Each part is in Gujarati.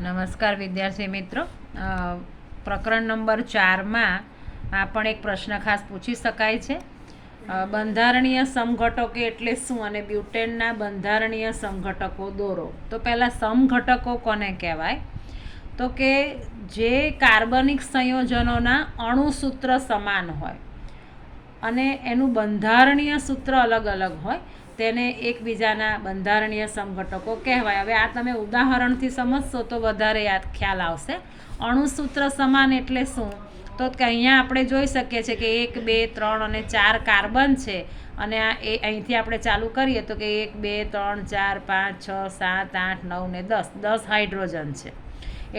નમસ્કાર વિદ્યાર્થી મિત્રો, પ્રકરણ નંબર 4માં આ પણ એક પ્રશ્ન ખાસ પૂછી શકાય છે. બંધારણીય સમઘટકો એટલે શું અને બ્યુટેનના બંધારણીય સમઘટકો દોરો. તો પહેલાં સમઘટકો કોને કહેવાય? તો કે જે કાર્બનિક સંયોજનોના અણુસૂત્ર સમાન હોય અને એનું બંધારણીય સૂત્ર અલગ અલગ હોય તેને એકબીજાના બંધારણીય સમઘટકો કહેવાય. હવે આ તમે ઉદાહરણથી સમજશો તો વધારે ખ્યાલ આવશે. અણુસૂત્ર સમાન એટલે શું? તો કે અહીંયા આપણે જોઈ શકીએ છીએ કે 1 2 3 અને 4 કાર્બન છે અને આ અહીંથી આપણે ચાલુ કરીએ તો કે 1 2 3 4 5 6 7 8 9 ને 10 હાઇડ્રોજન છે.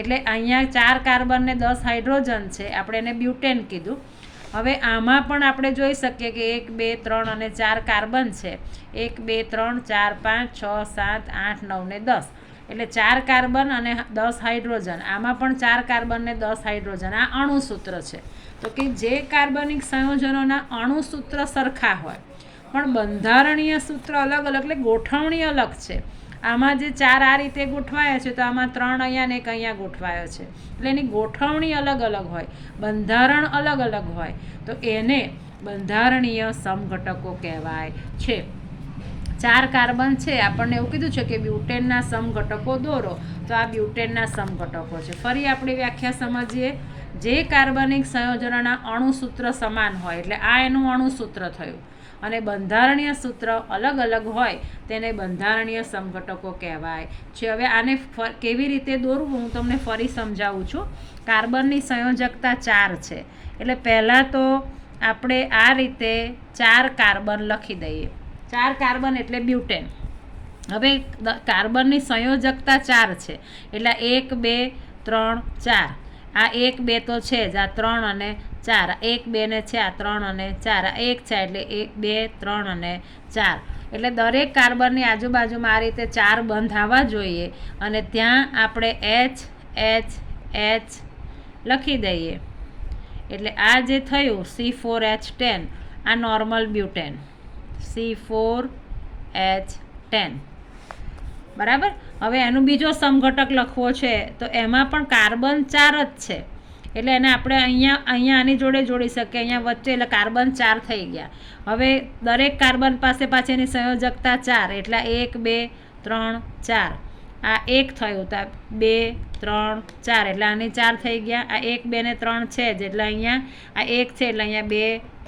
એટલે અહીંયા 4 કાર્બન ને 10 હાઇડ્રોજન છે, આપણે એને બ્યુટેન કીધું. હવે આમાં પણ આપણે જોઈ શકીએ કે 1 2 3 અને 4 કાર્બન છે. 1 2 3 4 5 6 7 8 9 ને 10 એટલે 4 કાર્બન અને 10 હાઇડ્રોજન. આમાં પણ 4 કાર્બન ને 10 હાઇડ્રોજન. આ અણુસૂત્ર છે. તો કે જે કાર્બનિક સંયોજનોના અણુસૂત્ર સરખા હોય પણ બંધારણીય સૂત્ર અલગ અલગ, એટલે ગોઠવણી અલગ છે. આમાં જે 4 આ રીતે ગોઠવાયા છે તો આમાં 3 અહીંયા ને 1 અહીંયા ગોઠવાયો છે. એટલે એની ગોઠવણી અલગ અલગ હોય, બંધારણ અલગ અલગ હોય, તો એને બંધારણીય સમઘટકો કહેવાય છે. 4 કાર્બન છે, આપણને એવું કીધું છે કે બ્યુટેનના સમઘટકો દોરો, તો આ બ્યુટેનના સમઘટકો છે. ફરી આપણે વ્યાખ્યા સમજીએ. જે કાર્બનિક સંયોજનોના અણુસૂત્ર સમાન હોય એટલે આ એનું અણુસૂત્ર થયું અને બંધારણીય સૂત્ર અલગ અલગ હોય તેને બંધારણીય સમઘટકો કહેવાય છે. હવે આને કેવી રીતે દોરવું હું તમને ફરી સમજાવું છું. કાર્બનની સંયોજકતા 4 છે એટલે પહેલાં તો આપણે આ રીતે 4 કાર્બન લખી દઈએ. 4 કાર્બન એટલે બ્યુટેન. હવે કાર્બનની સંયોજકતા 4 છે એટલે 1 2 3 4. આ 1 2 તો છે જ, આ 3 અને 4, 1 2 ને છે, આ 3 અને 4, આ 1 છે એટલે 1 2 3 અને 4. એટલે દરેક કાર્બનની આજુબાજુમાં આ રીતે 4 બંધ આવવા જોઈએ અને ત્યાં આપણે H H H લખી દઈએ. એટલે આ જે થયું C4H10, આ નોર્મલ બ્યુટેન C4H10, બરાબર. હવે એનું બીજો સમઘટક લખવો છે તો એમાં પણ કાર્બન 4 જ છે એટલે એને આપણે અહીંયા આની જોડે જોડી શકીએ, અહીંયા વચ્ચે, એટલે કાર્બન 4 થઈ ગયા. હવે દરેક કાર્બન પાસે પાછળની સંયોજકતા 4 એટલે 1 2 3 4. આ 1 થયું તો 2 3 4 એટલે આની 4 થઈ ગયા. આ 1 2 ને 3 છે જ એટલે અહીંયા આ 1 છે એટલે અહીંયા 2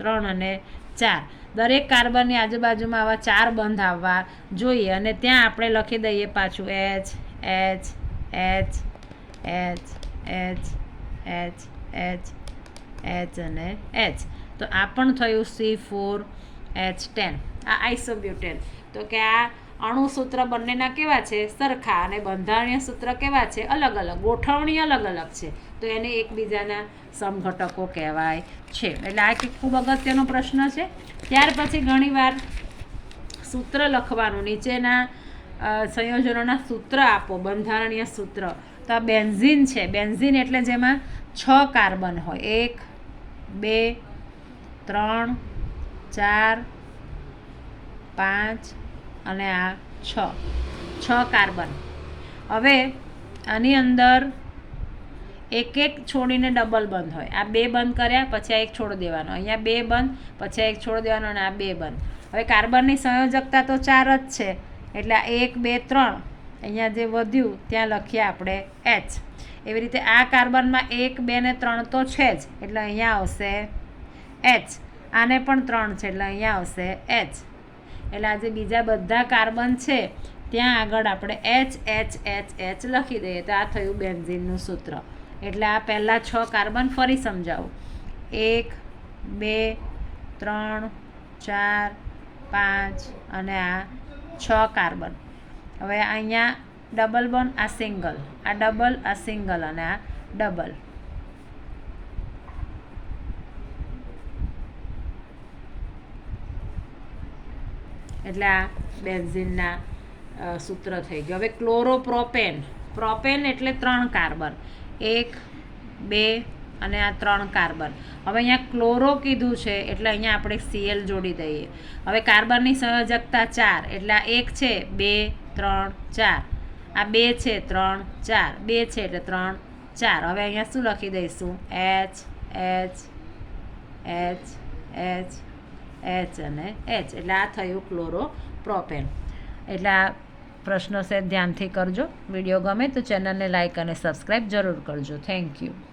3 અને 4. દરેક કાર્બનની આજુબાજુમાં આવા 4 બંધ આવવા જોઈએ અને ત્યાં આપણે લખી દઈએ પાછું H H H H H H H H અને H. તો આ પણ થયું C4H10. આ આઇસોબ્યુટેન. તો કે આ અણુસૂત્ર બંનેના કેવા છે? સરખા. અને બંધારણીય સૂત્ર કેવા છે? અલગ અલગ. ગોઠવણી અલગ અલગ છે તો એને એકબીજાના સમઘટકો કહેવાય છે. એટલે આ ખૂબ અગત્યનો પ્રશ્ન છે. ત્યાર પછી ઘણીવાર સૂત્ર લખવાનું, નીચેના સંયોજનોના સૂત્ર આપો, બંધારણીય સૂત્ર. તો આ બેન્ઝીન છે. બેન્ઝીન એટલે જેમાં 6 કાર્બન હોય. 1 2 3 4 5 અને આ 6 કાર્બન. હવે આની અંદર એક છોડીને ડબલ બંધ હોય. આ 2 બંધ કર્યા પછી આ 1 છોડી દેવાનો, અહીંયા 2 બંધ પછી આ 1 છોડી દેવાનો અને આ 2 બંધ. હવે કાર્બનની સંયોજકતા તો 4 જ છે એટલે આ 1 2 3 અહીંયા જે વધ્યું ત્યાં લખીએ આપણે H. એવી રીતે આ કાર્બનમાં 1 2 ને 3 તો છે જ એટલે અહીંયા આવશે H. આને પણ 3 છે એટલે અહીંયા આવશે H. એટલે આ જે બીજા બધા કાર્બન છે ત્યાં આગળ આપણે H H H H લખી દઈએ તો આ થયું બેન્ઝીનનું સૂત્ર. એટલે આ પહેલાં 6 કાર્બન ફરી સમજાવું. 1 2 3 4 5 અને આ 6 કાર્બન. હવે અહીંયા ડબલ બોન્ડ, આ સિંગલ, આ ડબલ, આ સિંગલ અને આ ડબલ. એટલે આ બેન્ઝીનના સૂત્ર થઈ ગયું. હવે ક્લોરોપ્રોપેન. પ્રોપેન એટલે 3 કાર્બન, 1 2 અને આ 3 કાર્બન. હવે અહીંયા ક્લોરો કીધું છે એટલે અહીંયા આપણે Cl જોડી દઈએ. હવે કાર્બનની સંયોજકતા 4 એટલે આ 1 છે 2 3 4. આ 2 છે 3 4, 2 છે એટલે 3 4. હવે અહીંયા શું લખી દઈશું? H H H H H અને H, એટલે આ થયું ક્લોરોપ્રોપેન. એટલે આ પ્રશ્નો છે ધ્યાનથી કરજો. વિડીયો ગમે તો ચેનલને લાઇક અને સબસ્ક્રાઈબ જરૂર કરજો. Thank you.